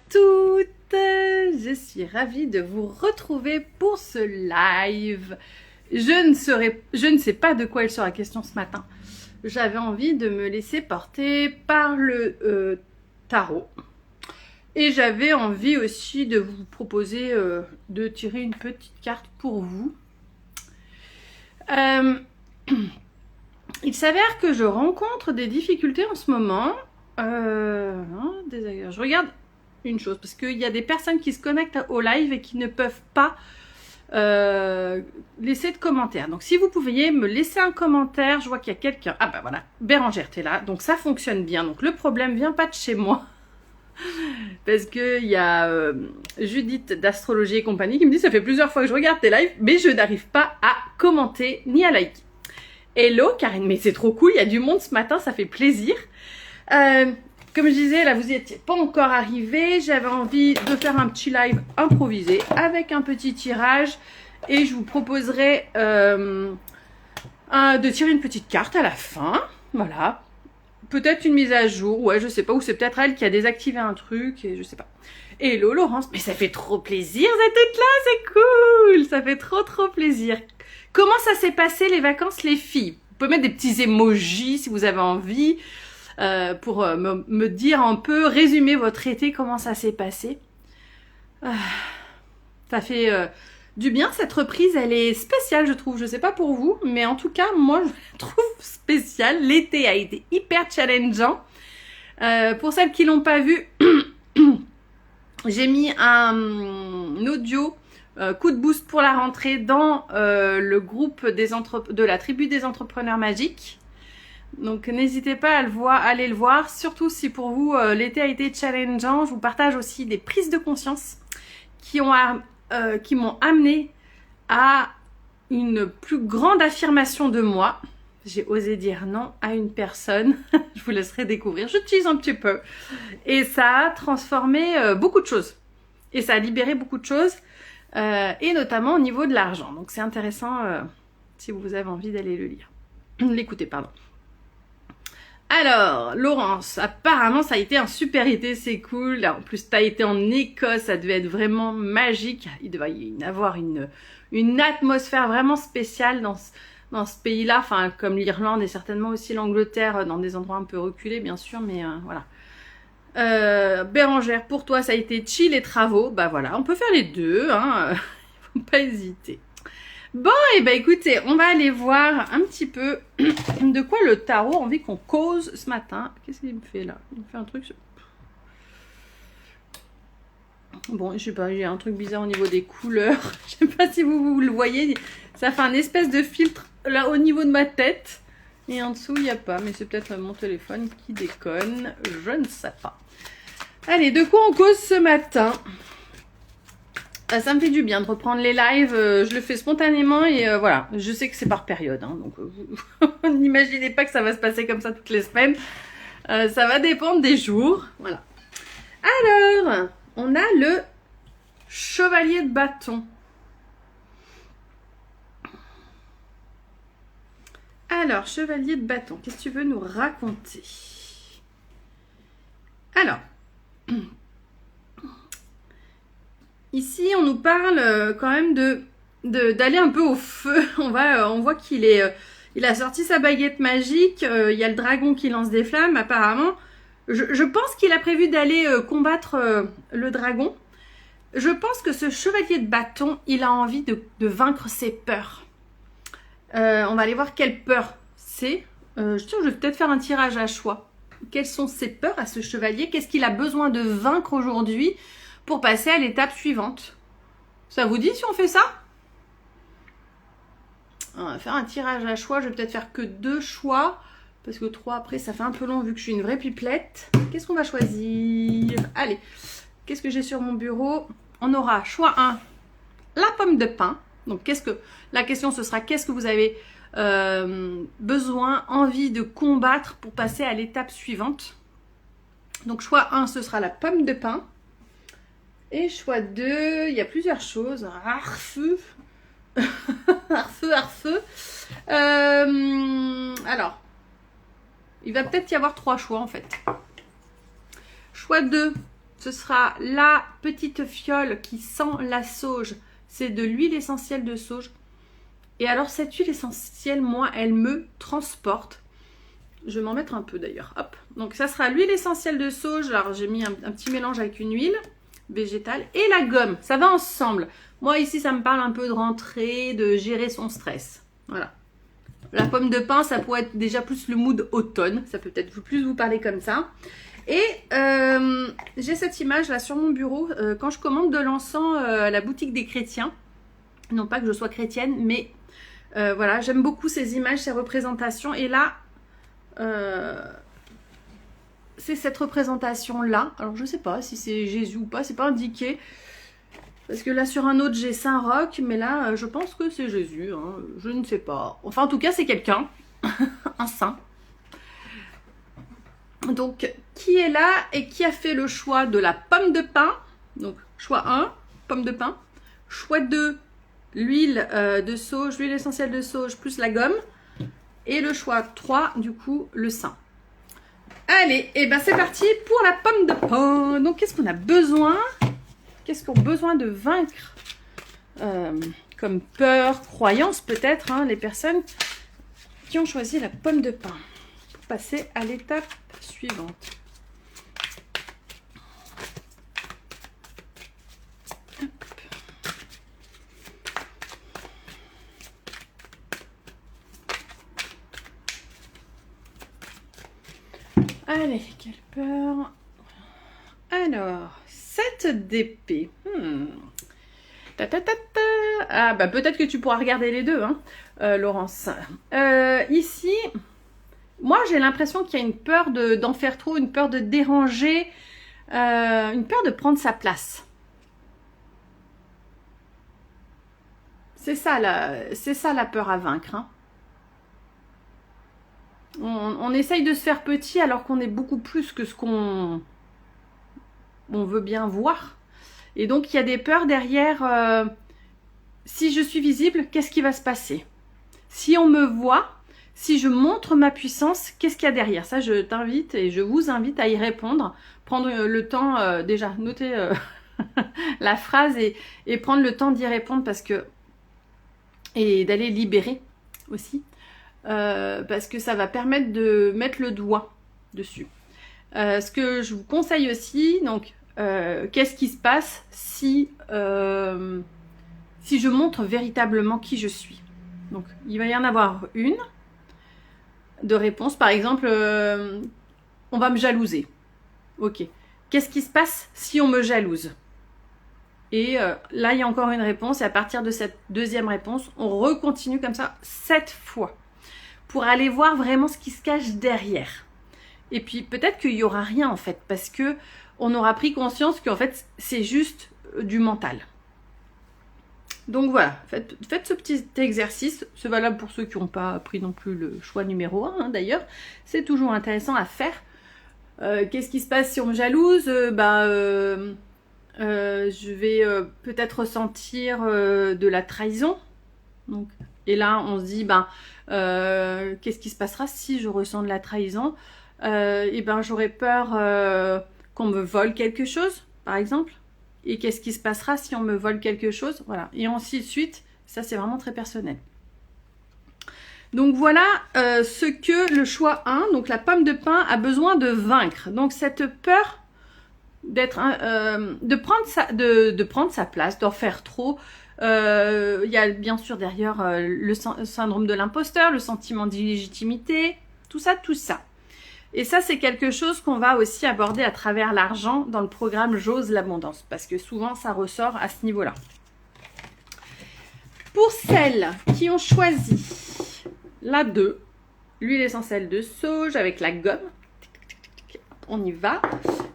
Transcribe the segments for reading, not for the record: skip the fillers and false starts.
toutes, je suis ravie de vous retrouver pour ce live. Je ne sais pas de quoi il sera question ce matin. J'avais envie de me laisser porter par le tarot. Et j'avais envie aussi de vous proposer de tirer une petite carte pour vous. Il s'avère que je rencontre des difficultés en ce moment. Je regarde une chose, parce qu'il y a des personnes qui se connectent au live et qui ne peuvent pas laisser de commentaires. Donc si vous pouviez me laisser un commentaire, je vois qu'il y a quelqu'un. Ah bah voilà, Bérangère, t'es là. Donc ça fonctionne bien. Donc le problème vient pas de chez moi. Parce qu'il y a Judith d'Astrologie et compagnie qui me dit ça fait plusieurs fois que je regarde tes lives, mais je n'arrive pas à commenter ni à liker. Hello Karine, mais c'est trop cool, il y a du monde ce matin, ça fait plaisir. Comme je disais, là vous n'y étiez pas encore arrivé, j'avais envie de faire un petit live improvisé avec un petit tirage et je vous proposerai de tirer une petite carte à la fin, voilà. Peut-être une mise à jour, ouais, je sais pas, ou c'est peut-être elle qui a désactivé un truc, et je sais pas. Hello Laurence, mais ça fait trop plaisir d'être là, c'est cool, ça fait trop plaisir. Comment ça s'est passé les vacances les filles? Vous pouvez mettre des petits emojis si vous avez envie, pour me dire un peu, résumer votre été, comment ça s'est passé. Ça fait du bien, cette reprise, elle est spéciale je trouve, je sais pas pour vous, mais en tout cas, moi je la trouve spéciale. L'été a été hyper challengeant. Pour celles qui l'ont pas vu, j'ai mis un audio coup de boost pour la rentrée dans le groupe de la tribu des entrepreneurs magiques. Donc n'hésitez pas à aller le voir, surtout si pour vous l'été a été challengeant. Je vous partage aussi des prises de conscience qui m'ont amené à une plus grande affirmation de moi. J'ai osé dire non à une personne. Je vous laisserai découvrir. Je tease un petit peu. Et ça a transformé beaucoup de choses. Et ça a libéré beaucoup de choses. Et notamment au niveau de l'argent. Donc c'est intéressant si vous avez envie d'aller le lire. L'écouter, pardon. Alors, Laurence, apparemment ça a été un super été, c'est cool. En plus, tu as été en Écosse, ça devait être vraiment magique. Il devait y avoir une atmosphère vraiment spéciale dans ce pays-là, enfin comme l'Irlande et certainement aussi l'Angleterre, dans des endroits un peu reculés bien sûr, mais voilà. Bérangère, pour toi ça a été chill et travaux, bah voilà, on peut faire les deux, hein. Faut pas hésiter. Bon, et bah écoutez, on va aller voir un petit peu de quoi le tarot a envie qu'on cause ce matin. Qu'est-ce qu'il me fait là? Il me fait un truc... Bon, je sais pas, il y a un truc bizarre au niveau des couleurs. Je sais pas si vous le voyez. Ça fait un espèce de filtre là au niveau de ma tête. Et en dessous, il n'y a pas. Mais c'est peut-être mon téléphone qui déconne. Je ne sais pas. Allez, de quoi on cause ce matin? Ça me fait du bien de reprendre les lives. Je le fais spontanément et voilà. Je sais que c'est par période. Hein, donc, n'imaginez pas que ça va se passer comme ça toutes les semaines. Ça va dépendre des jours. Voilà. Alors... on a le chevalier de bâton. Alors, chevalier de bâton, qu'est-ce que tu veux nous raconter? Alors, ici, on nous parle quand même d'aller un peu au feu. On voit qu'il il a sorti sa baguette magique. Il y a le dragon qui lance des flammes, apparemment. Je pense qu'il a prévu d'aller combattre le dragon. Je pense que ce chevalier de bâton, il a envie de vaincre ses peurs. On va aller voir quelle peur c'est. Je vais peut-être faire un tirage à choix. Quelles sont ses peurs à ce chevalier? Qu'est-ce qu'il a besoin de vaincre aujourd'hui pour passer à l'étape suivante? Ça vous dit si on fait ça? On va faire un tirage à choix. Je vais peut-être faire que 2 choix. Parce que 3 après, ça fait un peu long vu que je suis une vraie pipelette. Qu'est-ce qu'on va choisir? Allez, qu'est-ce que j'ai sur mon bureau? On aura choix 1, la pomme de pin. Donc, la question, ce sera qu'est-ce que vous avez besoin, envie de combattre pour passer à l'étape suivante? Donc, choix 1, ce sera la pomme de pin. Et choix 2, il y a plusieurs choses. Arfeu. Arfeu. Alors... il va peut-être y avoir 3 choix en fait. Choix 2, ce sera la petite fiole qui sent la sauge. C'est de l'huile essentielle de sauge. Et alors cette huile essentielle, moi, elle me transporte. Je vais m'en mettre un peu d'ailleurs. Hop. Donc ça sera l'huile essentielle de sauge. Alors j'ai mis un petit mélange avec une huile végétale et la gomme. Ça va ensemble. Moi ici, ça me parle un peu de rentrée, de gérer son stress. Voilà. La pomme de pin, ça pourrait être déjà plus le mood automne. Ça peut peut-être plus vous parler comme ça. Et j'ai cette image là sur mon bureau quand je commande de l'encens à la boutique des chrétiens. Non pas que je sois chrétienne, mais voilà, j'aime beaucoup ces images, ces représentations. Et là, c'est cette représentation là. Alors je sais pas si c'est Jésus ou pas, c'est pas indiqué. Parce que là sur un autre j'ai Saint-Roch, mais là je pense que c'est Jésus, hein, je ne sais pas. Enfin en tout cas c'est quelqu'un, un saint. Donc qui est là et qui a fait le choix de la pomme de pin? Donc choix 1, pomme de pin. Choix 2, l'huile de sauge, l'huile essentielle de sauge plus la gomme. Et le choix 3, du coup, le sein. Allez, et ben c'est parti pour la pomme de pin. Donc qu'est-ce qu'on a besoin? Qu'est-ce qu'on a besoin de vaincre comme peur, croyance peut-être, hein, les personnes qui ont choisi la pomme de pin. Pour passer à l'étape suivante. Allez, quelle peur. Alors, 7 d'épée. Ah, bah peut-être que tu pourras regarder les deux, hein, Laurence. Ici, moi j'ai l'impression qu'il y a une peur d'en faire trop, une peur de déranger, une peur de prendre sa place. C'est ça la peur à vaincre, hein. On essaye de se faire petit alors qu'on est beaucoup plus que ce qu'on veut bien voir. Et donc, il y a des peurs derrière. Si je suis visible, qu'est-ce qui va se passer? Si on me voit, si je montre ma puissance, qu'est-ce qu'il y a derrière? Ça, je t'invite et je vous invite à y répondre. Prendre le temps, déjà, noter la phrase et prendre le temps d'y répondre et d'aller libérer aussi. Parce que ça va permettre de mettre le doigt dessus. Ce que je vous conseille aussi, donc, qu'est-ce qui se passe si je montre véritablement qui je suis? Donc, il va y en avoir une de réponse. Par exemple, on va me jalouser. Ok. Qu'est-ce qui se passe si on me jalouse? Et là, il y a encore une réponse. Et à partir de cette deuxième réponse, on recontinue comme ça 7 fois. Pour aller voir vraiment ce qui se cache derrière. Et puis peut-être qu'il n'y aura rien en fait, parce que on aura pris conscience qu'en fait c'est juste du mental. Donc voilà, faites ce petit exercice, c'est valable pour ceux qui n'ont pas pris non plus le choix numéro 1 hein, d'ailleurs, c'est toujours intéressant à faire. Qu'est-ce qui se passe si on me jalouse? Je vais peut-être ressentir de la trahison. Donc, et là on se dit qu'est-ce qui se passera si je ressens de la trahison? J'aurais peur qu'on me vole quelque chose, par exemple. Et qu'est-ce qui se passera si on me vole quelque chose? Voilà. Et ainsi de suite. Ça, c'est vraiment très personnel. Donc voilà ce que le choix 1, donc la pomme de pin, a besoin de vaincre. Donc cette peur de prendre sa place, d'en faire trop. Il y a bien sûr derrière le syndrome de l'imposteur, le sentiment d'illégitimité, tout ça. Et ça, c'est quelque chose qu'on va aussi aborder à travers l'argent dans le programme J'ose l'abondance, parce que souvent, ça ressort à ce niveau-là. Pour celles qui ont choisi la 2, l'huile essentielle de sauge avec la gomme, on y va.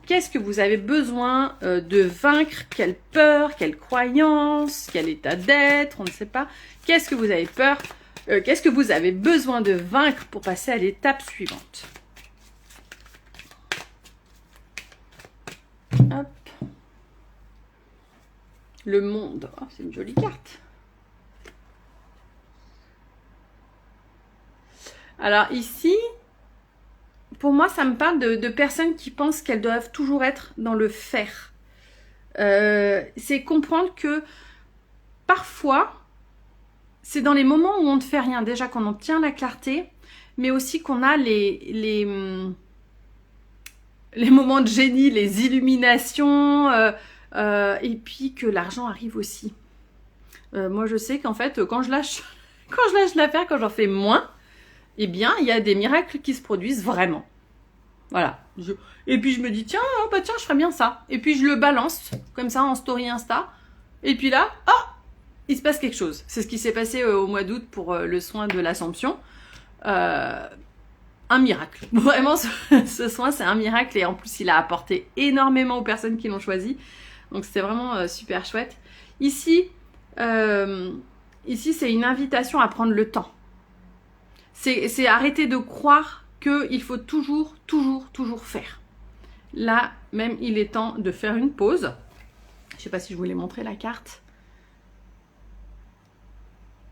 Qu'est-ce que vous avez besoin de vaincre? Quelle peur, quelle croyance, quel état d'être? On ne sait pas. Qu'est-ce que vous avez peur? Qu'est-ce que vous avez besoin de vaincre pour passer à l'étape suivante? Hop. Le monde. Oh, c'est une jolie carte. Alors ici, pour moi, ça me parle de personnes qui pensent qu'elles doivent toujours être dans le faire. C'est comprendre que parfois, c'est dans les moments où on ne fait rien, déjà qu'on obtient la clarté, mais aussi qu'on a les moments de génie, les illuminations, et puis que l'argent arrive aussi. Moi, je sais qu'en fait, quand je lâche l'affaire, quand j'en fais moins, eh bien, il y a des miracles qui se produisent vraiment. Voilà. Et puis, je me dis, tiens, je ferais bien ça. Et puis, je le balance, comme ça, en story Insta. Et puis là, il se passe quelque chose. C'est ce qui s'est passé au mois d'août pour le soin de l'Assomption. Un miracle. Vraiment, ce soin, c'est un miracle. Et en plus, il a apporté énormément aux personnes qui l'ont choisi. Donc, c'était vraiment super chouette. Ici, c'est une invitation à prendre le temps. C'est arrêter de croire qu'il faut toujours faire. Là, même, il est temps de faire une pause. Je ne sais pas si je voulais montrer la carte.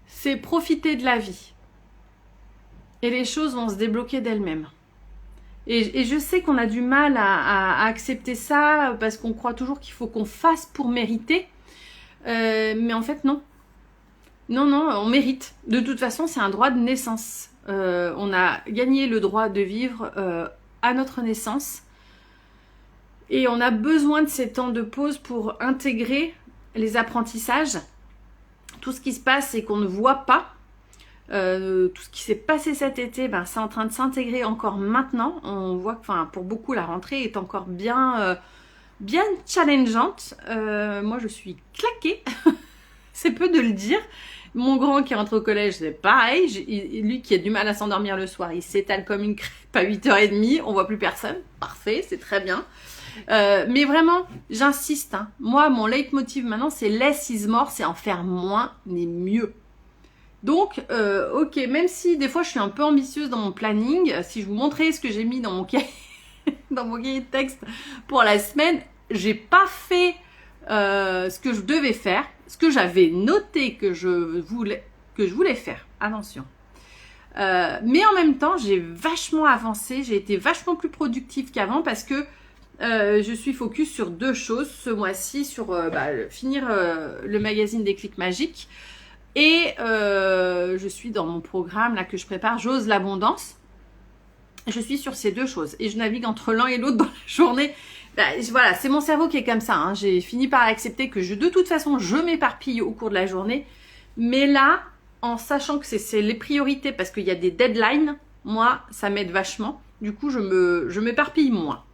C'est profiter de la vie. Et les choses vont se débloquer d'elles-mêmes. Et je sais qu'on a du mal à accepter ça parce qu'on croit toujours qu'il faut qu'on fasse pour mériter. Mais en fait, non. Non, on mérite. De toute façon, c'est un droit de naissance. On a gagné le droit de vivre à notre naissance. Et on a besoin de ces temps de pause pour intégrer les apprentissages. Tout ce qui se passe et qu'on ne voit pas. Tout ce qui s'est passé cet été, c'est en train de s'intégrer encore maintenant. On voit que pour beaucoup, la rentrée est encore bien challengeante. Moi, je suis claquée. C'est peu de le dire. Mon grand qui rentre au collège, c'est pareil. Lui qui a du mal à s'endormir le soir, il s'étale comme une crêpe à 8h30. On voit plus personne. Parfait, c'est très bien. Mais vraiment, j'insiste. Moi, mon leitmotiv maintenant, c'est less is more. C'est en faire moins, mais mieux. Donc, ok, même si des fois je suis un peu ambitieuse dans mon planning, si je vous montrais ce que j'ai mis dans mon cahier, dans mon cahier de texte pour la semaine, j'ai pas fait ce que je devais faire, ce que j'avais noté que je voulais faire. Attention. Mais en même temps, j'ai vachement avancé, j'ai été vachement plus productive qu'avant parce que je suis focus sur 2 choses ce mois-ci, sur finir le magazine des clics magiques. Et je suis dans mon programme là que je prépare, J'ose l'abondance. Je suis sur ces 2 choses et je navigue entre l'un et l'autre dans la journée. Voilà, c'est mon cerveau qui est comme ça. J'ai fini par accepter que de toute façon, je m'éparpille au cours de la journée. Mais là, en sachant que c'est les priorités parce qu'il y a des deadlines, moi, ça m'aide vachement. Du coup, je m'éparpille moins.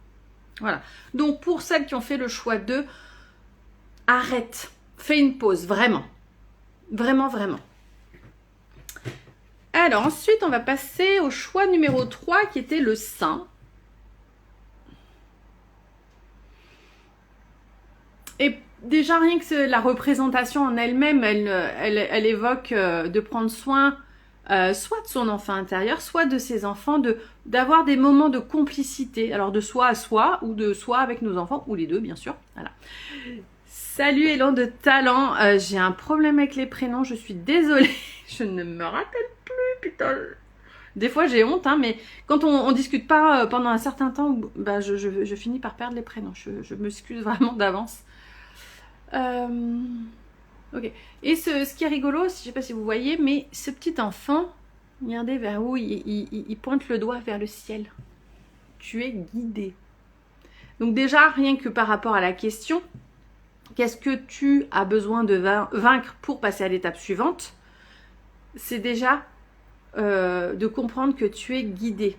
Voilà. Donc, pour celles qui ont fait le choix de arrête, fais une pause, vraiment. Vraiment. Alors ensuite, on va passer au choix numéro 3 qui était le sein. Et déjà rien que la représentation en elle-même, elle évoque de prendre soin soit de son enfant intérieur, soit de ses enfants, d'avoir des moments de complicité. Alors de soi à soi ou de soi avec nos enfants, ou les deux bien sûr. Voilà. Salut Élan de Talent, j'ai un problème avec les prénoms, je suis désolée, je ne me rappelle plus, putain. Des fois j'ai honte, mais quand on discute pas pendant un certain temps, je finis par perdre les prénoms, je m'excuse vraiment d'avance. Ok, et ce qui est rigolo, je sais pas si vous voyez, mais ce petit enfant, regardez vers où il pointe le doigt vers le ciel. Tu es guidé. Donc déjà, rien que par rapport à la question, qu'est-ce que tu as besoin de vaincre pour passer à l'étape suivante? C'est déjà de comprendre que tu es guidé,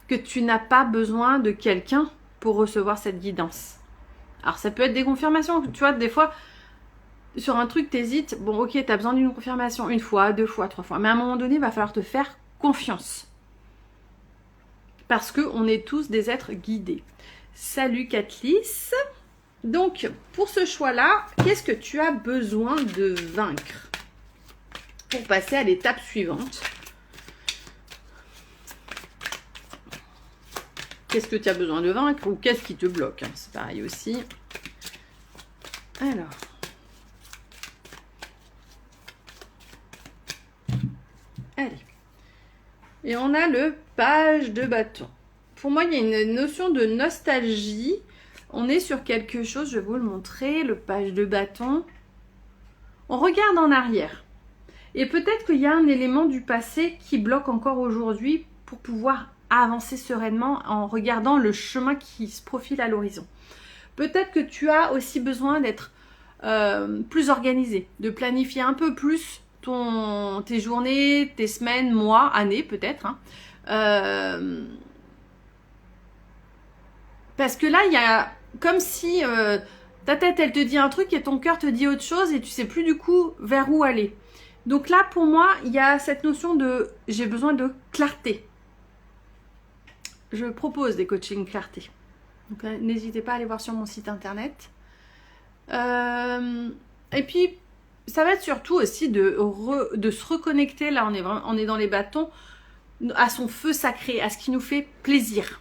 que tu n'as pas besoin de quelqu'un pour recevoir cette guidance. Alors ça peut être des confirmations, tu vois, des fois, sur un truc, t'hésites, bon ok, t'as besoin d'une confirmation 1 fois, 2 fois, 3 fois, mais à un moment donné, il va falloir te faire confiance. Parce qu'on est tous des êtres guidés. Salut Catlis. Donc, pour ce choix-là, qu'est-ce que tu as besoin de vaincre pour passer à l'étape suivante? Qu'est-ce que tu as besoin de vaincre ou qu'est-ce qui te bloque? C'est pareil aussi. Alors. Allez. Et on a le page de bâton. pour moi, il y a une notion de nostalgie. On est sur quelque chose, je vais vous le montrer, le page de bâton. On regarde en arrière. Et peut-être qu'il y a un élément du passé qui bloque encore aujourd'hui pour pouvoir avancer sereinement en regardant le chemin qui se profile à l'horizon. Peut-être que tu as aussi besoin d'être plus organisé, de planifier un peu plus tes journées, tes semaines, mois, années peut-être. Hein. Parce que là, il y a comme si ta tête, elle te dit un truc et ton cœur te dit autre chose et tu sais plus du coup vers où aller. Donc là, pour moi, il y a cette notion de j'ai besoin de clarté. Je propose des coachings clarté. Donc n'hésitez pas à aller voir sur mon site internet. Et puis, ça va être surtout aussi de se reconnecter, là on est dans les bâtons, à son feu sacré, à ce qui nous fait plaisir.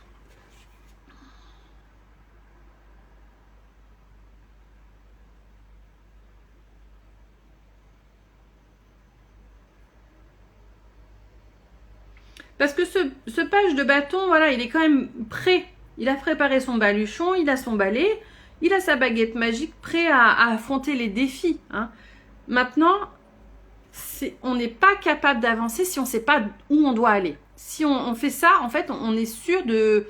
Parce que ce page de bâton, voilà, il est quand même prêt. Il a préparé son baluchon, il a son balai, il a sa baguette magique, prêt à affronter les défis. Hein. Maintenant, on n'est pas capable d'avancer si on ne sait pas où on doit aller. Si on fait ça, en fait, on est sûr de...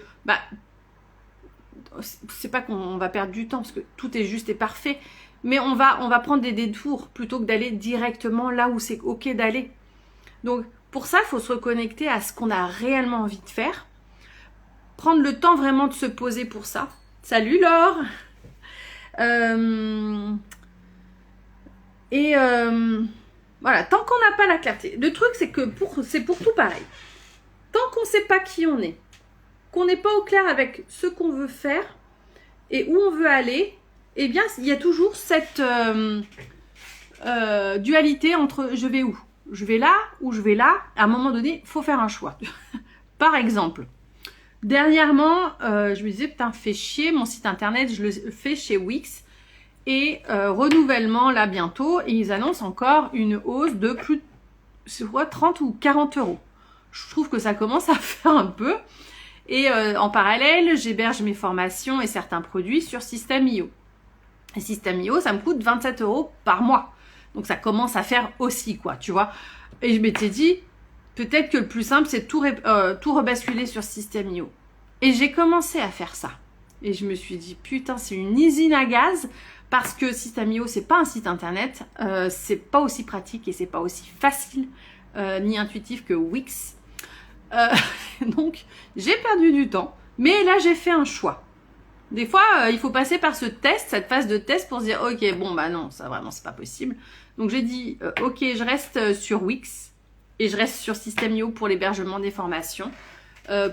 c'est pas qu'on va perdre du temps, parce que tout est juste et parfait, mais on va prendre des détours plutôt que d'aller directement là où c'est OK d'aller. Donc, pour ça, il faut se reconnecter à ce qu'on a réellement envie de faire. Prendre le temps vraiment de se poser pour ça. Salut Laure! Voilà, tant qu'on n'a pas la clarté. Le truc, c'est que c'est pour tout pareil. Tant qu'on ne sait pas qui on est, qu'on n'est pas au clair avec ce qu'on veut faire et où on veut aller, eh bien, il y a toujours cette dualité entre je vais où? Je vais là ou je vais là. À un moment donné, il faut faire un choix. Par exemple, dernièrement, je me disais, putain, fait chier, mon site internet, je le fais chez Wix. Et renouvellement là bientôt, et ils annoncent encore une hausse de plus de 30 ou 40 euros. Je trouve que ça commence à faire un peu. Et en parallèle, j'héberge mes formations et certains produits sur System.io. Et System.io, ça me coûte 27 euros par mois. Donc ça commence à faire aussi, quoi, tu vois. Et je m'étais dit, peut-être que le plus simple, c'est tout rebasculer sur System.io. Et j'ai commencé à faire ça. Et je me suis dit, putain, c'est une usine à gaz. Parce que System.io, c'est pas un site internet, c'est pas aussi pratique et c'est pas aussi facile ni intuitif que Wix. Donc, j'ai perdu du temps, mais là, j'ai fait un choix. Des fois, il faut passer par cette phase de test pour se dire, ok, bon, bah non, ça vraiment, c'est pas possible. Donc, j'ai dit, ok, je reste sur Wix et je reste sur System.io pour l'hébergement des formations.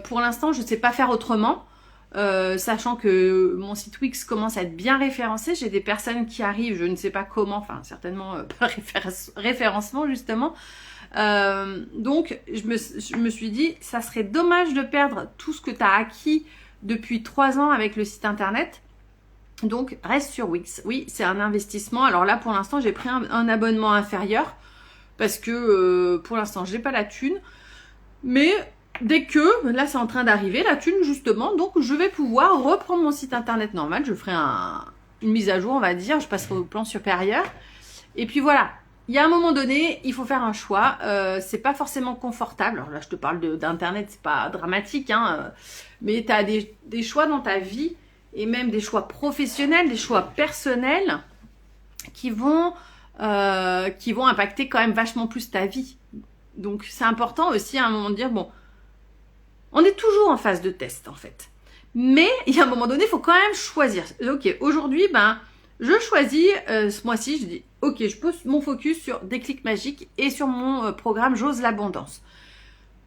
Pour l'instant, je sais pas faire autrement. Sachant que mon site Wix commence à être bien référencé, j'ai des personnes qui arrivent, je ne sais pas comment, enfin certainement par référencement justement. Donc je me suis dit, ça serait dommage de perdre tout ce que tu as acquis depuis 3 ans avec le site internet. Donc reste sur Wix. Oui, c'est un investissement. Alors là pour l'instant j'ai pris un abonnement inférieur parce que pour l'instant j'ai pas la thune, mais dès que, là c'est en train d'arriver, la thune justement, donc je vais pouvoir reprendre mon site internet normal, je ferai une mise à jour on va dire, je passerai au plan supérieur. Et puis voilà, il y a un moment donné, il faut faire un choix, c'est pas forcément confortable, alors là je te parle d'internet, c'est pas dramatique, hein, mais tu as des choix dans ta vie, et même des choix professionnels, des choix personnels, qui vont impacter quand même vachement plus ta vie. Donc c'est important aussi à un moment de dire, bon, on est toujours en phase de test en fait. Mais il y a un moment donné, il faut quand même choisir. Ok, aujourd'hui, je choisis, ce mois-ci, je dis, ok, je pose mon focus sur Déclic Magique et sur mon programme J'ose l'abondance.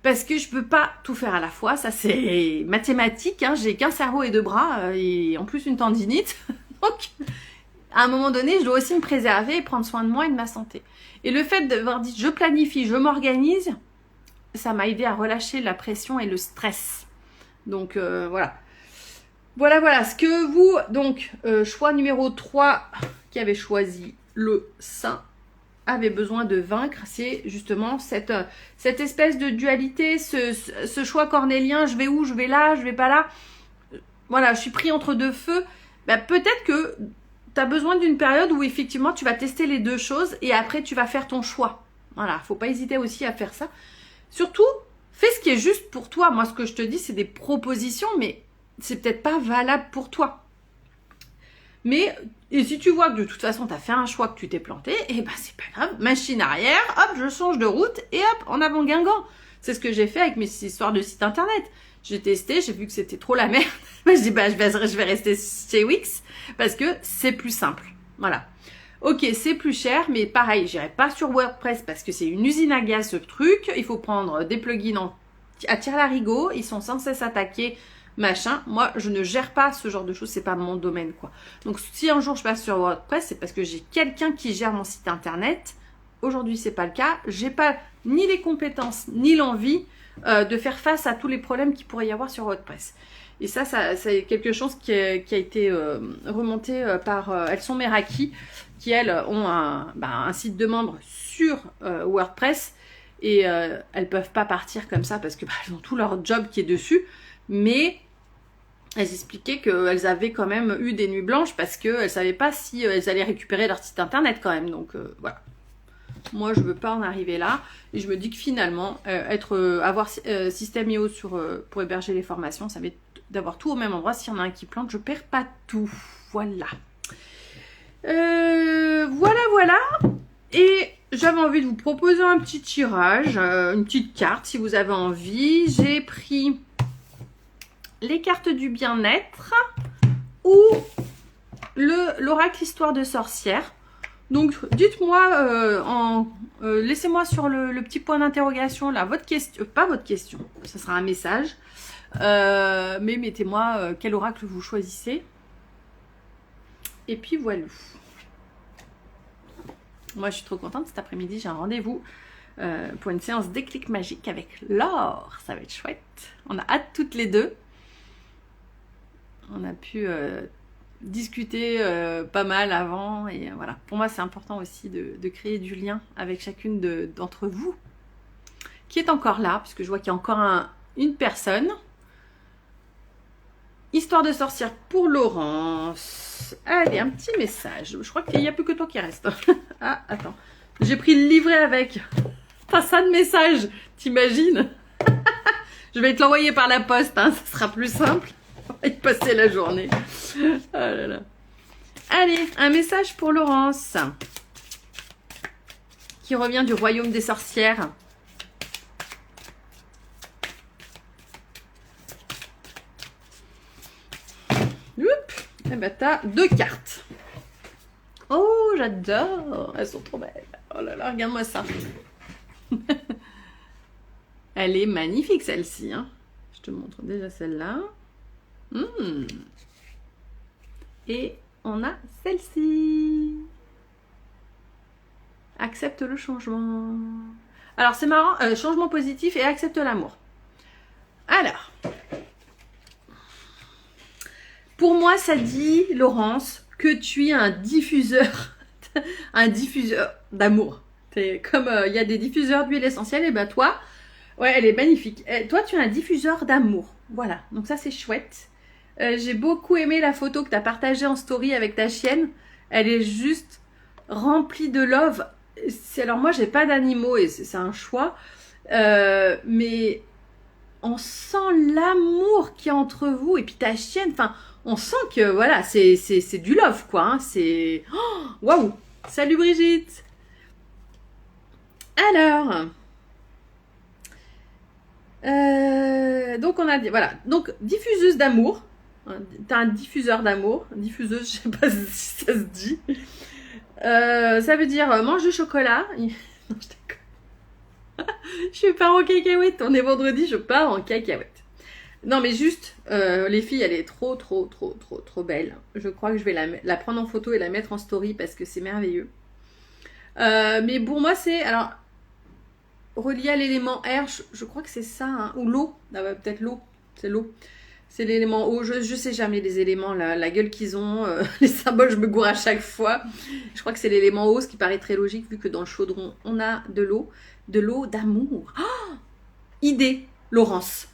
Parce que je peux pas tout faire à la fois, ça c'est mathématique, hein, j'ai qu'un cerveau et 2 bras, et en plus une tendinite. Donc, à un moment donné, je dois aussi me préserver et prendre soin de moi et de ma santé. Et le fait d'avoir dit, je planifie, je m'organise, ça m'a aidé à relâcher la pression et le stress. Donc voilà. Voilà. Ce que vous, donc, choix numéro 3, qui avait choisi le sein. avait besoin de vaincre, c'est justement cette espèce de dualité, ce choix cornélien, je vais où, je vais là, je vais pas là. Voilà, je suis pris entre deux feux. Bah, peut-être que tu as besoin d'une période où effectivement tu vas tester les deux choses et après tu vas faire ton choix. Voilà, faut pas hésiter aussi à faire ça. Surtout, fais ce qui est juste pour toi. Moi, ce que je te dis, c'est des propositions, mais c'est peut-être pas valable pour toi. Mais, et si tu vois que de toute façon, tu as fait un choix, que tu t'es planté, et ben c'est pas grave, machine arrière, hop, je change de route, et hop, en avant Guingamp. C'est ce que j'ai fait avec mes histoires de site internet. J'ai testé, j'ai vu que c'était trop la merde. Je dis, bah, je vais rester chez Wix, parce que c'est plus simple. Voilà. Ok, c'est plus cher, mais pareil, j'irai pas sur WordPress, parce que c'est une usine à gaz, ce truc. Il faut prendre des plugins à tire-larigot, ils sont sans cesse attaqués, machin. Moi, je ne gère pas ce genre de choses, c'est pas mon domaine, quoi. Donc, si un jour je passe sur WordPress, c'est parce que j'ai quelqu'un qui gère mon site internet. Aujourd'hui, c'est pas le cas. J'ai pas ni les compétences, ni l'envie de faire face à tous les problèmes qu'il pourrait y avoir sur WordPress. Et ça c'est quelque chose qui a été remonté par Elles sont Meraki, qui elles ont un site de membres sur WordPress. Et elles peuvent pas partir comme ça parce que elles ont tout leur job qui est dessus. Mais elles expliquaient qu'elles avaient quand même eu des nuits blanches parce qu'elles savaient pas si elles allaient récupérer leur site internet quand même. Donc voilà. Moi, je veux pas en arriver là. Et je me dis que finalement, avoir System.io pour héberger les formations, ça va être d'avoir tout au même endroit. S'il y en a un qui plante, je perds pas tout. Voilà. Voilà. Et j'avais envie de vous proposer un petit tirage, une petite carte si vous avez envie. J'ai pris les cartes du bien-être ou l'oracle histoire de sorcière. Donc, dites-moi, laissez-moi sur le petit point d'interrogation là votre question, pas votre question, ça sera un message, mais mettez-moi quel oracle vous choisissez. Et puis voilà. Moi, je suis trop contente. Cet après-midi, j'ai un rendez-vous pour une séance déclic magique avec Laure. Ça va être chouette. On a hâte toutes les deux. On a pu discuter pas mal avant. Et voilà. Pour moi, c'est important aussi de créer du lien avec chacune d'entre vous qui est encore là, puisque je vois qu'il y a encore une personne. Histoire de sorcière pour Laurence. Allez, un petit message. Je crois qu'il n'y a plus que toi qui reste. Ah, attends. J'ai pris le livret avec. T'as ça de message, t'imagines? Je vais te l'envoyer par la poste, hein. Ça sera plus simple. On va y passer la journée. Oh là là. Allez, un message pour Laurence. Qui revient du royaume des sorcières. Eh ben, t'as 2 cartes. Oh, j'adore. Elles sont trop belles. Oh là là, regarde-moi ça. Elle est magnifique, celle-ci. Hein. Je te montre déjà celle-là. Et on a celle-ci. Accepte le changement. Alors, c'est marrant. Changement positif et accepte l'amour. Alors... Pour moi, ça dit, Laurence, que tu es un diffuseur d'amour. Comme il y a des diffuseurs d'huile essentielle, et ben toi, ouais, elle est magnifique. Toi, tu es un diffuseur d'amour. Voilà, donc ça, c'est chouette. J'ai beaucoup aimé la photo que tu as partagée en story avec ta chienne. Elle est juste remplie de love. Alors moi, j'ai pas d'animaux et c'est un choix. Mais on sent l'amour qu'il y a entre vous. Et puis ta chienne, enfin... On sent que, voilà, c'est du love, quoi. Hein. C'est... Waouh! Salut Brigitte! Alors... donc, on a dit... Voilà. Donc, diffuseuse d'amour. T'as un diffuseur d'amour. Diffuseuse, je sais pas si ça se dit. Ça veut dire mange du chocolat. Non, je déconne. Je pars en cacahuète. On est vendredi, je pars en cacahuète. Non, mais juste, les filles, elle est trop belle. Je crois que je vais la prendre en photo et la mettre en story parce que c'est merveilleux. Mais pour moi, c'est... Alors, relié à l'élément air, je crois que c'est ça, hein, ou l'eau. Ah ouais, peut-être l'eau. C'est l'eau. C'est l'élément eau. Je sais jamais les éléments, la gueule qu'ils ont. Les symboles, je me gourre à chaque fois. Je crois que c'est l'élément eau, ce qui paraît très logique vu que dans le chaudron, on a de l'eau. De l'eau d'amour. Oh, idée, Laurence.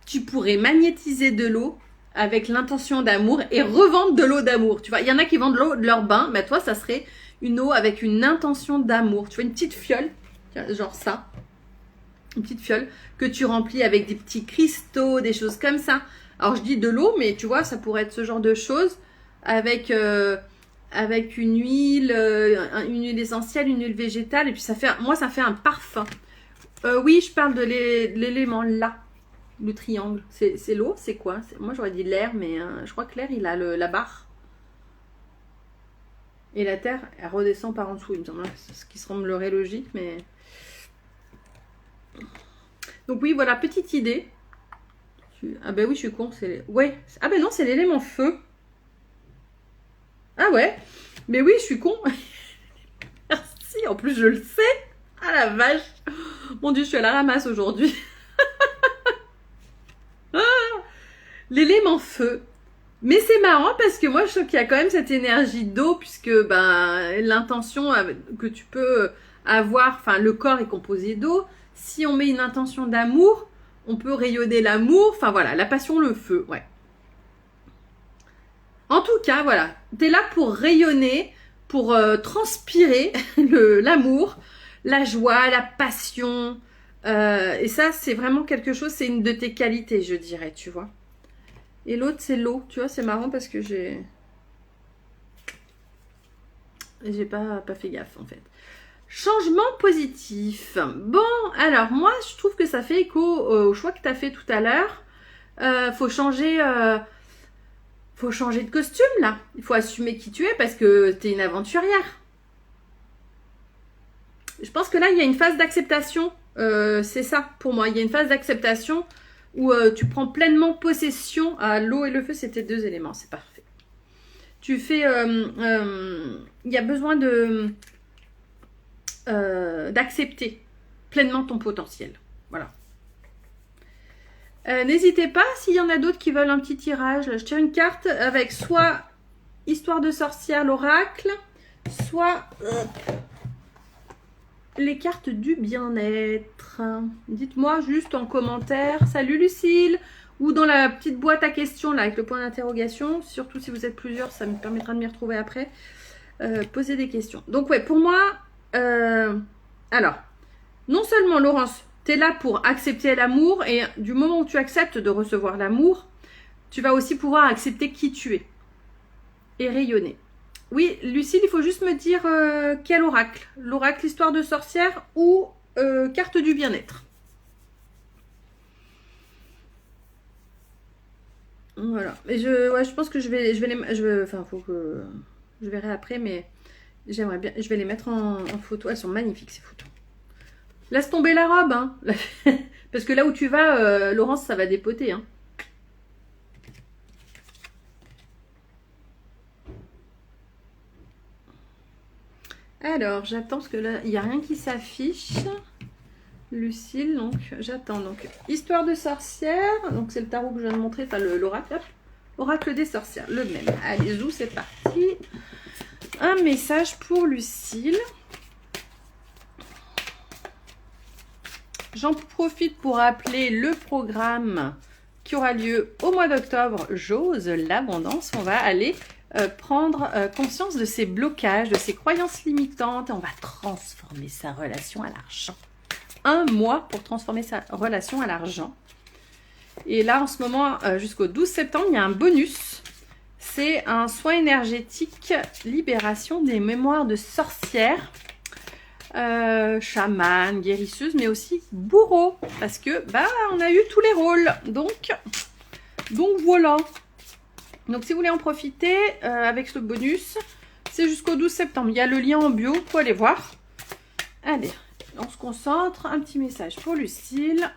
Tu pourrais magnétiser de l'eau avec l'intention d'amour et revendre de l'eau d'amour. Tu vois, il y en a qui vendent l'eau de leur bain, mais toi, ça serait une eau avec une intention d'amour. Tu vois, une petite fiole, genre ça. Une petite fiole que tu remplis avec des petits cristaux, des choses comme ça. Alors, je dis de l'eau, mais tu vois, ça pourrait être ce genre de choses avec, avec une huile essentielle, une huile végétale. Et puis, ça fait un parfum. Oui, je parle de l'élément là. Le triangle, c'est l'eau, c'est quoi? Moi j'aurais dit l'air, mais je crois que l'air il a la barre. Et la terre, elle redescend par en dessous, il me semble. Ce qui semblerait logique, mais... Donc oui, voilà, petite idée. Ah ben oui, je suis con, c'est... Ouais. Ah ben non, c'est l'élément feu. Ah ouais. Mais oui, je suis con. Merci, en plus je le sais. Ah la vache. Mon Dieu, je suis à la ramasse aujourd'hui. L'élément feu. Mais c'est marrant parce que moi je trouve qu'il y a quand même cette énergie d'eau puisque ben, l'intention que tu peux avoir, enfin le corps est composé d'eau. Si on met une intention d'amour, on peut rayonner l'amour. Enfin voilà, la passion, le feu, ouais. En tout cas, voilà, tu es là pour rayonner, pour transpirer l'amour, la joie, la passion. Et ça, c'est vraiment quelque chose, c'est une de tes qualités, je dirais, tu vois. Et l'autre, c'est l'eau. Tu vois, c'est marrant parce que j'ai pas fait gaffe, en fait. Changement positif. Bon, alors, moi, je trouve que ça fait écho au choix que tu as fait tout à l'heure. Faut changer de costume, là. Il faut assumer qui tu es parce que tu es une aventurière. Je pense que là, il y a une phase d'acceptation. C'est ça, pour moi. Il y a une phase d'acceptation où tu prends pleinement possession. L'eau et le feu, c'était 2 éléments, c'est parfait. Tu fais... il y a besoin d'accepter pleinement ton potentiel. Voilà. N'hésitez pas, s'il y en a d'autres qui veulent un petit tirage, je tire une carte avec soit Histoire de sorcière, l'oracle, soit... les cartes du bien-être. Dites-moi juste en commentaire. Salut Lucille. Ou dans la petite boîte à questions là avec le point d'interrogation. Surtout si vous êtes plusieurs, ça me permettra de m'y retrouver après. Posez des questions. Donc ouais, pour moi, alors, non seulement Laurence, tu es là pour accepter l'amour. Et du moment où tu acceptes de recevoir l'amour, tu vas aussi pouvoir accepter qui tu es. Et rayonner. Oui, Lucille, il faut juste me dire quel oracle. L'oracle Histoire de sorcière ou carte du bien-être. Voilà. Et je pense que je vais les... Enfin, faut que... Je verrai après, mais j'aimerais bien... Je vais les mettre en photo. Elles sont magnifiques, ces photos. Laisse tomber la robe, hein. Parce que là où tu vas, Laurence, ça va dépoter, hein. Alors, j'attends parce que là, il n'y a rien qui s'affiche. Lucille, donc j'attends. Donc, Histoire de sorcière. Donc, c'est le tarot que je viens de montrer, enfin l'oracle. Oracle des sorcières, le même. Allez, zou, c'est parti. Un message pour Lucille. J'en profite pour rappeler le programme qui aura lieu au mois d'octobre. J'ose l'abondance. On va aller... prendre conscience de ses blocages, de ses croyances limitantes. On va transformer sa relation à l'argent. 1 mois pour transformer sa relation à l'argent. Et là, en ce moment, jusqu'au 12 septembre, il y a un bonus. C'est un soin énergétique, libération des mémoires de sorcières, chamane, guérisseuse, mais aussi bourreau. Parce que, bah, on a eu tous les rôles. Donc voilà. Donc, si vous voulez en profiter avec ce bonus, c'est jusqu'au 12 septembre. Il y a le lien en bio, vous pouvez aller voir. Allez, on se concentre. Un petit message pour Lucille.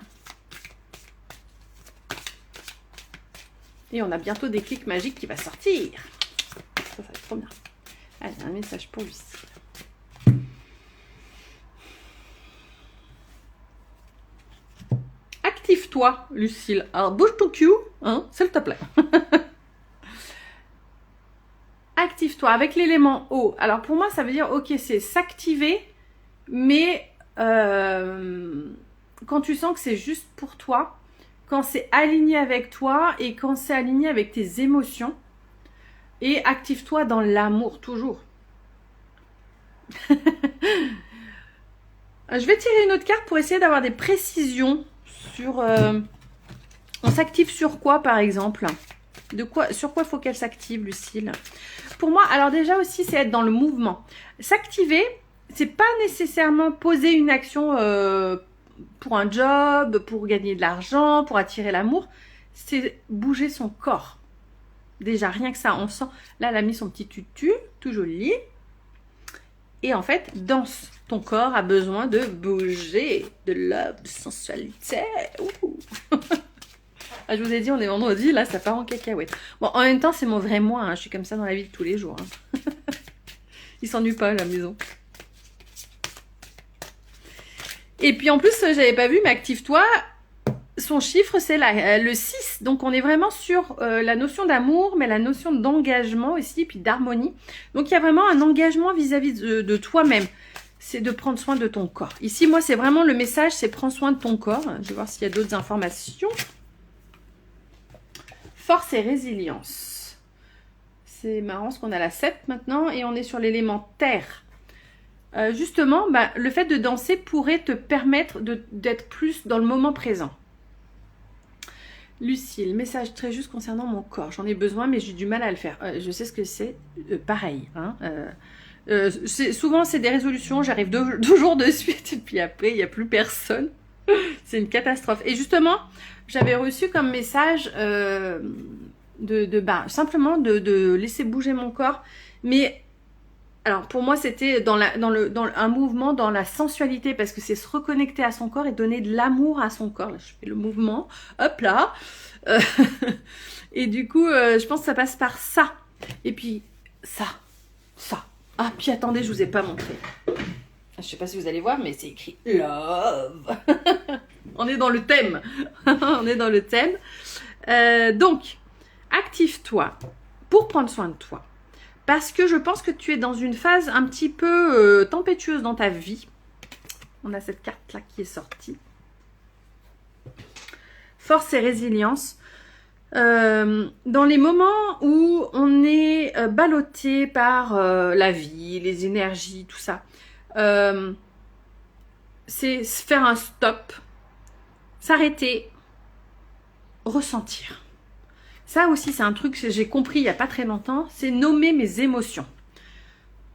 Et on a bientôt des clics magiques qui va sortir. Ça va être trop bien. Allez, un message pour Lucille. active-toi, Lucille. Alors, bouge ton cul, hein, s'il te plaît. Active-toi avec l'élément eau. Alors, pour moi, ça veut dire, ok, c'est s'activer, mais quand tu sens que c'est juste pour toi, quand c'est aligné avec toi et quand c'est aligné avec tes émotions, et active-toi dans l'amour, toujours. Je vais tirer une autre carte pour essayer d'avoir des précisions sur... on s'active sur quoi, par exemple? Sur quoi faut qu'elle s'active, Lucille? Pour moi, alors déjà aussi, c'est être dans le mouvement. S'activer, c'est pas nécessairement poser une action pour un job, pour gagner de l'argent, pour attirer l'amour. C'est bouger son corps. Déjà, rien que ça, on sent... Là, elle a mis son petit tutu, tout joli. Et en fait, danse. Ton corps a besoin de bouger, de love, de sensualité. Ah, je vous ai dit, on est vendredi, là, ça part en cacahuète. Bon, en même temps, c'est mon vrai moi, hein. Je suis comme ça dans la vie de tous les jours. Hein. Il s'ennuie pas à la maison. Et puis, en plus, j'avais pas vu, mais active-toi. Son chiffre, c'est le 6. Donc, on est vraiment sur la notion d'amour, mais la notion d'engagement aussi, puis d'harmonie. Donc, il y a vraiment un engagement vis-à-vis de toi-même. C'est de prendre soin de ton corps. Ici, moi, c'est vraiment le message, c'est prends soin de ton corps. Je vais voir s'il y a d'autres informations. Force et résilience. C'est marrant parce qu'on a la 7 maintenant et on est sur l'élément terre. Justement, le fait de danser pourrait te permettre d'être plus dans le moment présent. Lucille, message très juste concernant mon corps. J'en ai besoin, mais j'ai du mal à le faire. Je sais ce que c'est. Pareil. Hein, souvent, c'est des résolutions. J'arrive 2 jours de suite et puis après, il n'y a plus personne. C'est une catastrophe. Et justement, j'avais reçu comme message simplement de laisser bouger mon corps. Mais alors, pour moi, c'était dans un mouvement dans la sensualité parce que c'est se reconnecter à son corps et donner de l'amour à son corps. Là, je fais le mouvement. Hop là. Et du coup, je pense que ça passe par ça. Et puis, ça. Ah, puis attendez, je vous ai pas montré. Je sais pas si vous allez voir, mais c'est écrit Love. On est dans le thème. On est dans le thème. Donc, active-toi pour prendre soin de toi. Parce que je pense que tu es dans une phase un petit peu tempétueuse dans ta vie. On a cette carte-là qui est sortie. Force et résilience. Dans les moments où on est ballotté par la vie, les énergies, tout ça, c'est faire un stop, s'arrêter, ressentir. Ça aussi, c'est un truc que j'ai compris il n'y a pas très longtemps, c'est nommer mes émotions.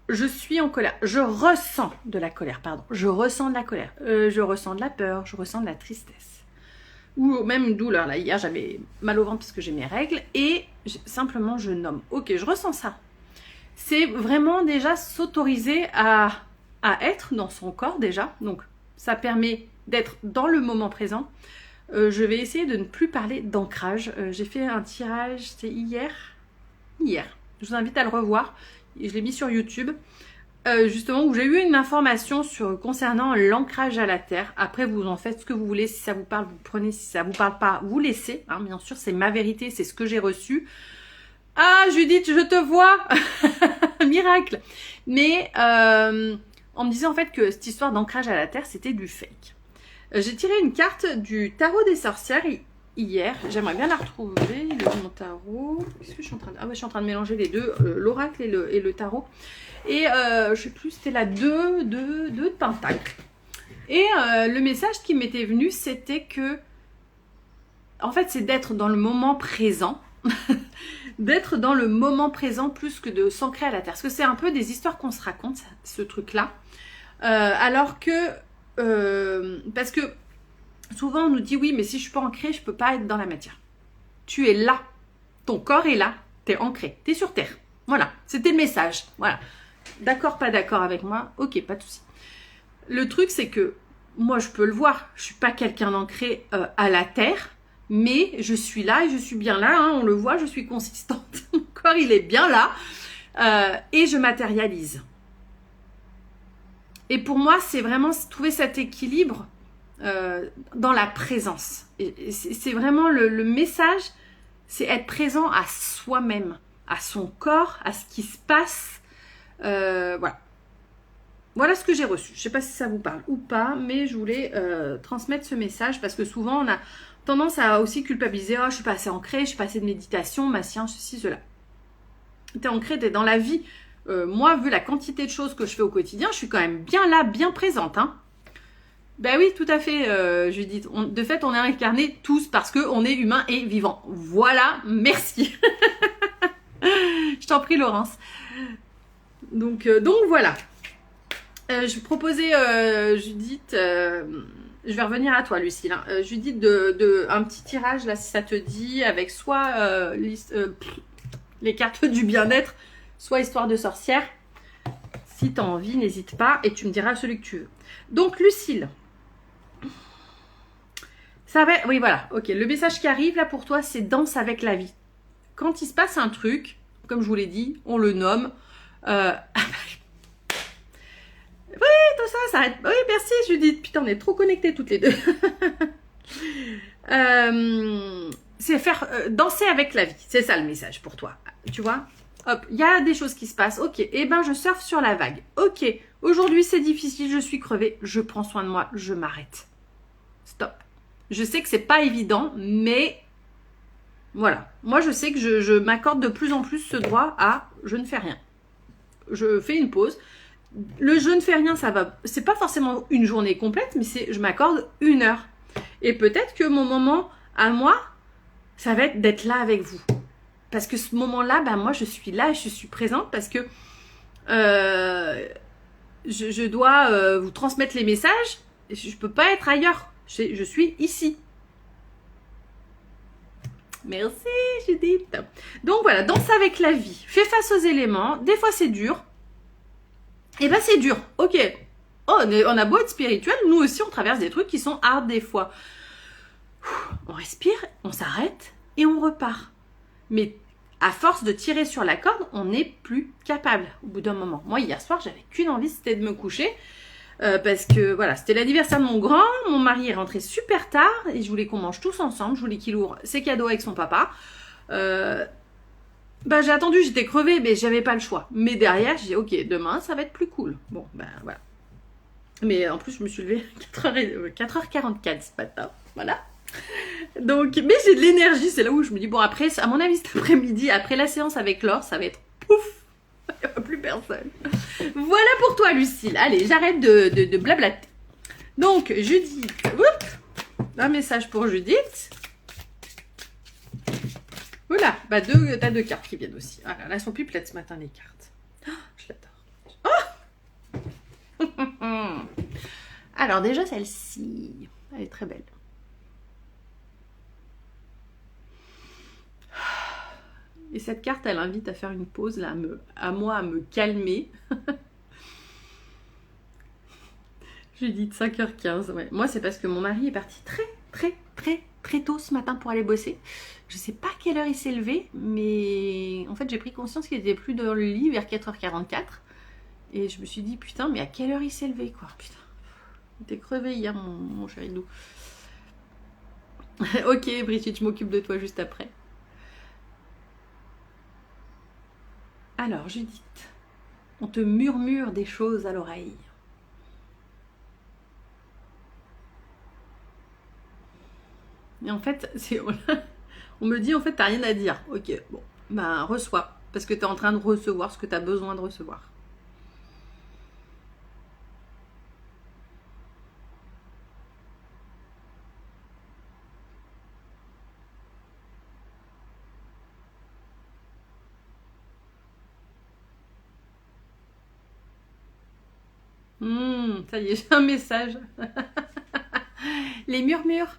Je suis en colère, je ressens de la colère, pardon, je ressens de la colère, je ressens de la peur, je ressens de la tristesse. Ou même une douleur. Là, hier, j'avais mal au ventre parce que j'ai mes règles et simplement, je nomme. Ok, je ressens ça. C'est vraiment déjà s'autoriser à être dans son corps déjà. Donc, ça permet d'être dans le moment présent. Je vais essayer de ne plus parler d'ancrage. J'ai fait un tirage, c'était hier. Je vous invite à le revoir. Je l'ai mis sur YouTube. Justement, où j'ai eu une information concernant l'ancrage à la terre. Après, vous en faites ce que vous voulez. Si ça vous parle, vous prenez. Si ça vous parle pas, vous laissez. Hein, bien sûr, c'est ma vérité, c'est ce que j'ai reçu. Ah, Judith, je te vois. Miracle. Mais en me disant en fait que cette histoire d'ancrage à la terre, c'était du fake. J'ai tiré une carte du tarot des sorcières hier. J'aimerais bien la retrouver. Mon tarot. Qu'est-ce que je suis en train de... Ah ouais, je suis en train de mélanger les deux, l'oracle et le tarot. Et je sais plus, c'était la 2 de Pentacle. Et le message qui m'était venu, c'était que, en fait, c'est d'être dans le moment présent. D'être dans le moment présent plus que de s'ancrer à la terre. Parce que c'est un peu des histoires qu'on se raconte, ce truc-là. Alors que, parce que souvent on nous dit, oui, mais si je suis pas ancrée, je peux pas être dans la matière. Tu es là. Ton corps est là. Tu es ancré. Tu es sur terre. Voilà. C'était le message. Voilà. D'accord, pas d'accord avec moi, ok, pas de souci. Le truc, c'est que moi, je peux le voir. Je suis pas quelqu'un d'ancré à la terre, mais je suis là et je suis bien là. Hein, on le voit, je suis consistante. Mon corps, il est bien là et je matérialise. Et pour moi, c'est vraiment trouver cet équilibre dans la présence. Et c'est vraiment le message, c'est être présent à soi-même, à son corps, à ce qui se passe. Voilà. Voilà ce que j'ai reçu. Je ne sais pas si ça vous parle ou pas, mais je voulais transmettre ce message parce que souvent on a tendance à aussi culpabiliser. Oh, je suis pas assez ancrée, je suis pas assez de méditation, ma science, ceci, cela. Tu es ancrée, tu es dans la vie. Moi, vu la quantité de choses que je fais au quotidien, je suis quand même bien là, bien présente. Hein. Ben oui, tout à fait, Judith. De fait, on est incarnés tous parce qu'on est humain et vivant. Voilà, merci. Je t'en prie, Laurence. Donc voilà. Je proposais, Judith, je vais revenir à toi, Lucille. Hein. Judith, un petit tirage, là, si ça te dit, avec soit les cartes du bien-être, soit histoire de sorcière. Si tu as envie, n'hésite pas et tu me diras celui que tu veux. Donc, Lucille. Ça va, oui, voilà, ok. Le message qui arrive là pour toi, c'est danse avec la vie. Quand il se passe un truc, comme je vous l'ai dit, on le nomme. Oui, tout ça, ça arrête. Oui, merci Judith. Putain, on est trop connectés toutes les deux. C'est faire danser avec la vie. C'est ça le message pour toi. Tu vois? Hop, il y a des choses qui se passent. Ok, eh ben je surfe sur la vague. Ok, aujourd'hui c'est difficile, je suis crevée. Je prends soin de moi, je m'arrête. Stop. Je sais que c'est pas évident, mais voilà. Moi, je sais que je m'accorde de plus en plus ce droit à je ne fais rien. Je fais une pause. Le je ne fais rien, ça va. C'est pas forcément une journée complète, mais je m'accorde 1 heure. Et peut-être que mon moment à moi, ça va être d'être là avec vous. Parce que ce moment-là, ben moi, je suis là et je suis présente parce que je dois vous transmettre les messages. Je peux pas être ailleurs. Je suis ici. Merci Judith. Donc voilà, danse avec la vie. Fais face aux éléments. Des fois c'est dur. Et ben c'est dur. Ok. Oh, on a beau être spirituel, nous aussi on traverse des trucs qui sont hard des fois. On respire, on s'arrête et on repart. Mais à force de tirer sur la corde, on n'est plus capable au bout d'un moment. Moi hier soir, j'avais qu'une envie, c'était de me coucher. Parce que voilà, c'était l'anniversaire de mon grand, mon mari est rentré super tard et je voulais qu'on mange tous ensemble, je voulais qu'il ouvre ses cadeaux avec son papa. J'ai attendu, j'étais crevée, mais j'avais pas le choix. Mais derrière, j'ai dit ok, demain ça va être plus cool. Bon, voilà. Mais en plus, je me suis levée à 4h44 ce matin, voilà. Donc, mais j'ai de l'énergie, c'est là où je me dis, bon après, à mon avis cet après-midi, après la séance avec Laure, ça va être pouf. Il n'y a plus personne. Voilà pour toi, Lucille. Allez, j'arrête de blablater. Donc, Judith. Un message pour Judith. Voilà. T'as 2 cartes qui viennent aussi. Ah là, elles sont plus plates ce matin, les cartes. Oh, je l'adore. Oh alors, déjà, celle-ci. Elle est très belle. Et cette carte, elle invite à faire une pause, là, à moi à me calmer. J'ai dit 5h15. Ouais. Moi, c'est parce que mon mari est parti très tôt ce matin pour aller bosser. Je sais pas à quelle heure il s'est levé, mais en fait, j'ai pris conscience qu'il était plus dans le lit vers 4h44. Et je me suis dit, putain, mais à quelle heure il s'est levé, quoi. Putain, il était crevé hier, mon chéri doux. Ok, Brigitte, je m'occupe de toi juste après. Alors, Judith, on te murmure des choses à l'oreille. Et en fait, on me dit, en fait, t'as rien à dire. Ok, bon, reçois. Parce que t'es en train de recevoir ce que t'as besoin de recevoir. Ça y est, j'ai un message. Les murmures.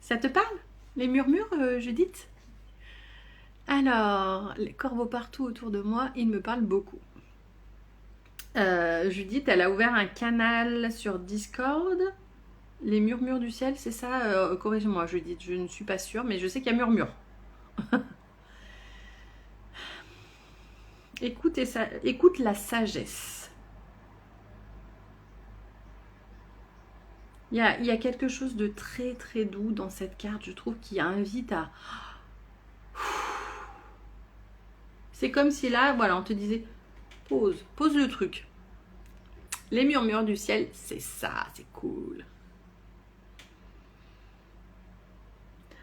Ça te parle? Les murmures, Judith? Alors, les corbeaux partout autour de moi, ils me parlent beaucoup. Judith, elle a ouvert un canal sur Discord. Les murmures du ciel, c'est ça? Corrige-moi, Judith, je ne suis pas sûre, mais je sais qu'il y a murmure. Écoute la sagesse. Il y a quelque chose de très très doux dans cette carte, je trouve, qui invite à... C'est comme si là, voilà, on te disait, pose le truc. Les murmures du ciel, c'est ça, c'est cool.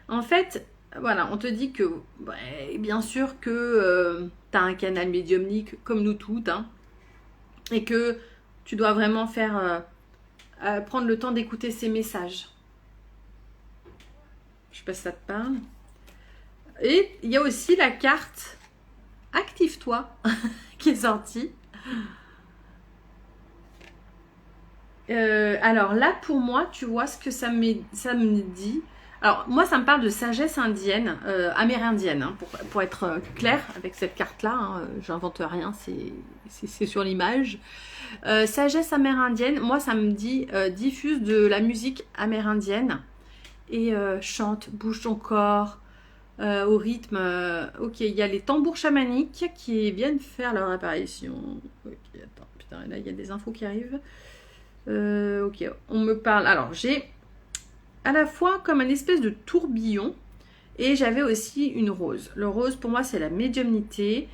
En fait, voilà, on te dit que, bien sûr que tu as un canal médiumnique, comme nous toutes, hein, et que tu dois vraiment prendre le temps d'écouter ces messages. Je sais pas si ça te parle. Et il y a aussi la carte Active-toi qui est sortie. Alors là, pour moi, tu vois ce que ça me dit. Alors, moi, ça me parle de sagesse indienne, amérindienne, hein, pour être clair avec cette carte-là. Hein, j'invente rien, c'est sur l'image. Sagesse amérindienne, moi, ça me dit diffuse de la musique amérindienne et chante, bouge ton corps au rythme. Ok, il y a les tambours chamaniques qui viennent faire leur apparition. Ok, attends, putain, là, il y a des infos qui arrivent. Ok, on me parle. Alors, j'ai à la fois comme un espèce de tourbillon et j'avais aussi une rose. Le rose, pour moi, c'est la médiumnité.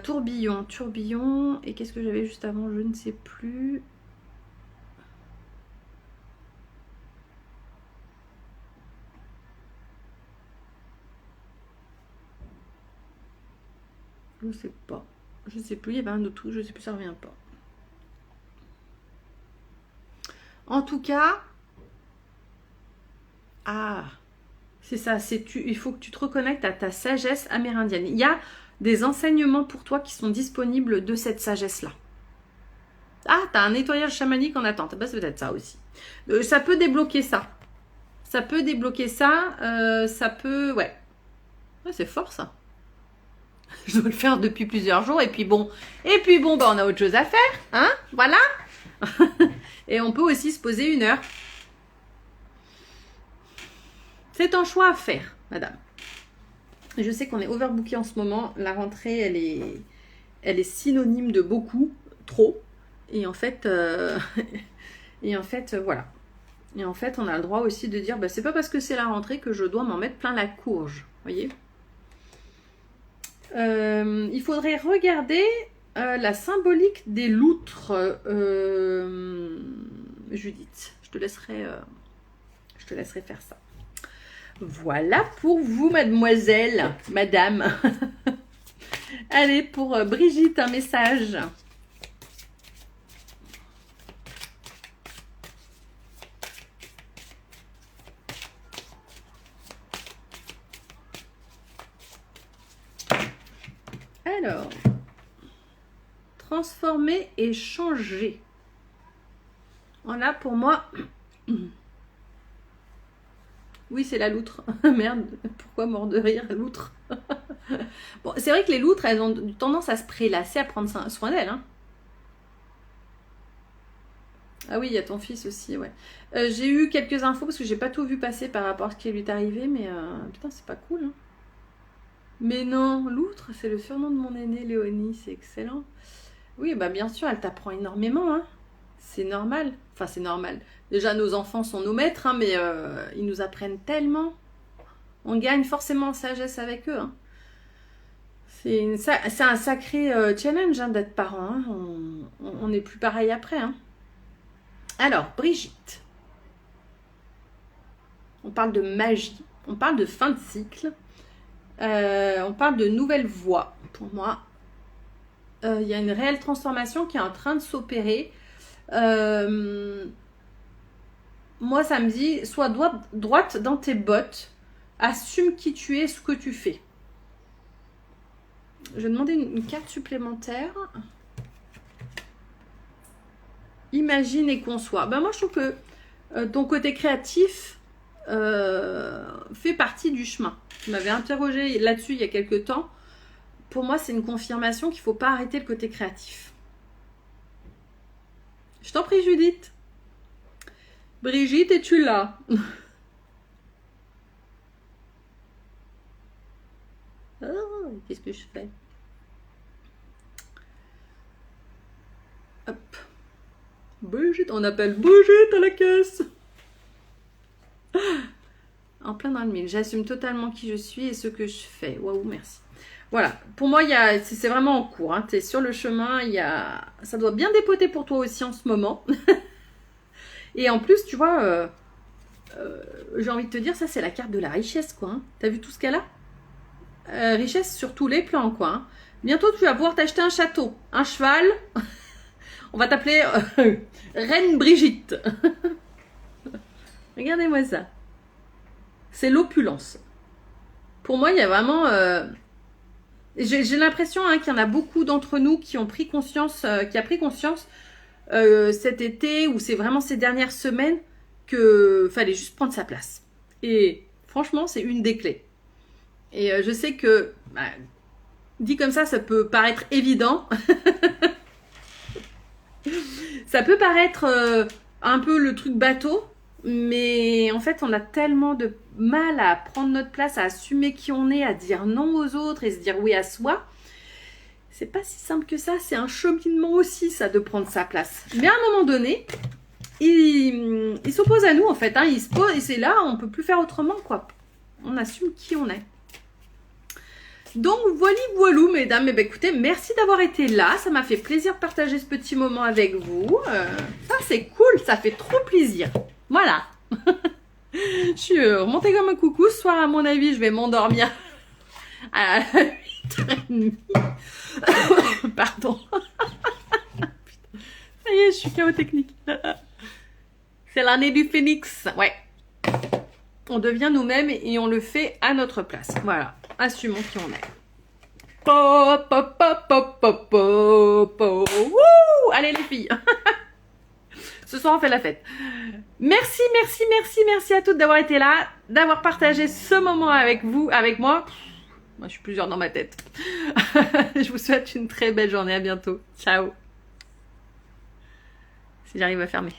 Tourbillon. Et qu'est-ce que j'avais juste avant? Je ne sais plus. Je sais pas. Je sais plus. Il y avait un autre truc. Je sais plus. Ça revient pas. En tout cas. Ah. C'est ça, il faut que tu te reconnectes à ta sagesse amérindienne. Il y a des enseignements pour toi qui sont disponibles de cette sagesse-là. Ah, t'as un nettoyage chamanique en attente. Bah, c'est peut-être ça aussi. Ça peut débloquer ça. Ça peut débloquer ça. Ça peut... Ouais. C'est fort ça. Je dois le faire depuis plusieurs jours. Et puis bon, bah, on a autre chose à faire. Hein? Voilà. Et on peut aussi se poser 1 heure. C'est un choix à faire, madame. Je sais qu'on est overbooké en ce moment. La rentrée, elle est synonyme de beaucoup, trop. Et en fait, voilà. Et en fait, on a le droit aussi de dire, bah, c'est pas parce que c'est la rentrée que je dois m'en mettre plein la courge. Voyez. Il faudrait regarder la symbolique des loutres, Judith. Je te laisserai faire ça. Voilà pour vous, mademoiselle, madame. Allez, pour Brigitte, un message. Alors, transformer et changer. Voilà, pour moi... Oui, c'est la loutre. Merde, pourquoi mort de rire, loutre? Bon, c'est vrai que les loutres, elles ont tendance à se prélasser, à prendre soin d'elles. Hein. Ah oui, il y a ton fils aussi, ouais. J'ai eu quelques infos parce que j'ai pas tout vu passer par rapport à ce qui lui est arrivé, mais putain, c'est pas cool. Hein. Mais non, loutre, c'est le surnom de mon aînée, Léonie, c'est excellent. Oui, bah bien sûr, elle t'apprend énormément, hein. C'est normal. Enfin, c'est normal. Déjà, nos enfants sont nos maîtres, hein, mais ils nous apprennent tellement. On gagne forcément en sagesse avec eux. Hein. C'est un sacré challenge hein, d'être parent. Hein. On n'est plus pareil après. Hein. Alors, Brigitte. On parle de magie. On parle de fin de cycle. On parle de nouvelles voies. Pour moi, il y a une réelle transformation qui est en train de s'opérer. Moi, ça me dit, sois droite dans tes bottes. Assume qui tu es, ce que tu fais. Je vais demander une carte supplémentaire. Imagine et conçois. Ben moi, je trouve que ton côté créatif fait partie du chemin. Tu m'avais interrogé là-dessus il y a quelques temps. Pour moi, c'est une confirmation qu'il ne faut pas arrêter le côté créatif. Je t'en prie, Judith. Brigitte, es-tu là? Oh, qu'est-ce que je fais? Hop. Brigitte, on appelle Brigitte à la caisse. En plein dans le mille. J'assume totalement qui je suis et ce que je fais. Waouh, merci. Voilà, pour moi, c'est vraiment en cours. Hein. Tu es sur le chemin, ça doit bien dépoter pour toi aussi en ce moment. Et en plus, tu vois, j'ai envie de te dire, ça c'est la carte de la richesse, quoi. Hein. T'as vu tout ce qu'elle a richesse sur tous les plans, quoi. Hein. Bientôt, tu vas pouvoir t'acheter un château, un cheval. On va t'appeler Reine Brigitte. Regardez-moi ça. C'est l'opulence. Pour moi, il y a vraiment... J'ai l'impression hein, qu'il y en a beaucoup d'entre nous qui ont pris conscience, cet été ou c'est vraiment ces dernières semaines que fallait juste prendre sa place. Et franchement, c'est une des clés. Et je sais que, dit comme ça peut paraître évident. Ça peut paraître un peu le truc bateau, mais en fait, on a tellement de mal à prendre notre place, à assumer qui on est, à dire non aux autres et se dire oui à soi. C'est pas si simple que ça, c'est un cheminement aussi, ça, de prendre sa place. Mais à un moment donné, il s'oppose à nous, en fait. Hein, il se pose, et c'est là, on peut plus faire autrement, quoi. On assume qui on est. Donc, voilou, mesdames. Eh bien, écoutez, merci d'avoir été là. Ça m'a fait plaisir de partager ce petit moment avec vous. Ça, c'est cool. Ça fait trop plaisir. Voilà. Je suis remontée comme un coucou. Ce soir, à mon avis, je vais m'endormir à 8h30. Pardon. Ça y est, je suis chaos technique. C'est l'année du phénix. Ouais. On devient nous-mêmes et on le fait à notre place. Voilà. Assumons qui on est. Pop, pop, pop, pop, pop, pop, pop. Wouh! Allez les filles. Ce soir on fait la fête. Merci à toutes d'avoir été là, d'avoir partagé ce moment avec vous, avec moi. Moi je suis plusieurs dans ma tête. Je vous souhaite une très belle journée, à bientôt. Ciao. Si j'arrive à fermer.